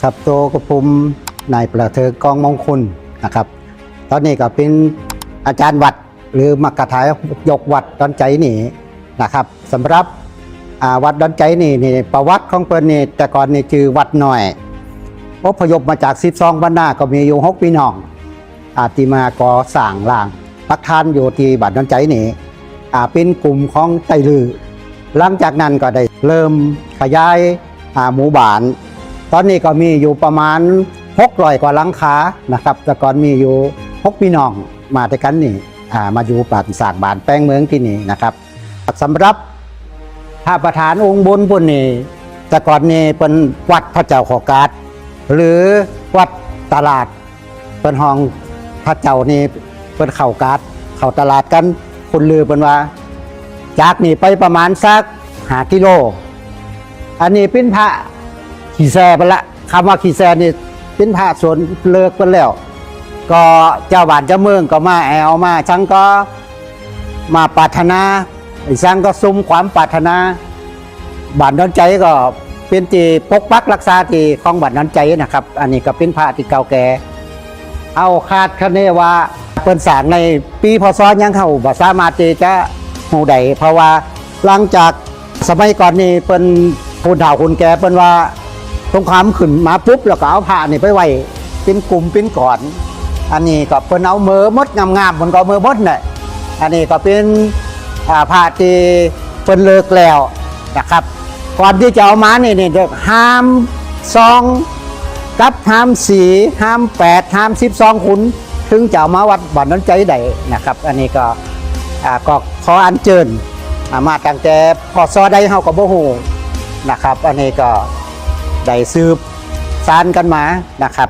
ครับโตกับผมนายประเทืองกองมงคลนะครับตอนนี้ก็เป็นอาจารย์วัดหรือมักกะทายกวัดดอนใจนี่นะครับสำหรับวัดดอนใจนี่ประวัติของเปิ้นนี่แต่ก่อนนี่ชื่อวัดหน่อยอพยพมาจาก12บรรดาก็มีอยู่6พี่น้องที่มาก่อสร้างล่างปักฐานอยู่ที่บ้านดอนใจนี่เป็นกลุ่มของไตลือหลังจากนั้นก็ได้เริ่มขยายหมู่บ้านตอนนี้ก็มีอยู่ประมาณ600กว่าหลังคานะครับแต่ก่อนมีอยู่6พี่น้องมาด้วยกันนี่มาอยู่ปากสร้างบ้านแป้งเมืองที่นี่นะครับสำหรับพระประธานองค์บนพุ่นนี่แต่ก่อนนี่เป็นวัดพระเจ้าขอกาดหรือวัดตลาดเป็นห้องพระเจ้านี่เป็นเข่ากาดเข่าตลาดกันคนลือเป็นว่าจากนี่ไปประมาณสัก5 กิโลอันนี้เป็นพระขี่แซไปละคำว่าขี่แซนี่เป็นพระสวนเลิกไปแล้วก็เจ้าบ้านเจ้าเมืองก็มาแอลมาช่างก็มาปรารถนาช่างก็ซุ้มความปรารถนาบ้านดอนใจก็เป็นที่ปกปักรักษาที่ของบ้านดอนใจนะครับอันนี้ก็เป็นพระที่เก่าแก่เอาคาดคะเนว่าเปิ้นสร้างในปีพศยังเข้าบ่สามารถที่จะหูใดเพราะว่าหลังจากสมัยก่อนนี่เปิ้นผู้เฒ่าคนแก่เปิ้นว่าสงครามขึ้นมาปุ๊บแล้วก็เอาผ้านี่ไปไว้เป็นกลุ่มเป็นก่อนอันนี้ก็เปิ้นเอามือมดงามๆมันก็มือมดน่ะอันนี้ก็เป็นผ้าที่เปิ้นเลิกแล้วนะครับก่อนที่จะเอามานี่ห้าม2กับห้าม4ห้าม8ห้าม12ขุนถึงจะเอามาวัดบ้านดอนใจได้นะครับอันนี้ก็ขออัญเชิญมาตั้งแต่พศใดเฮาก็บ่ฮู้นะครับอันนี้ก็ได้สืบสานกันมานะครับ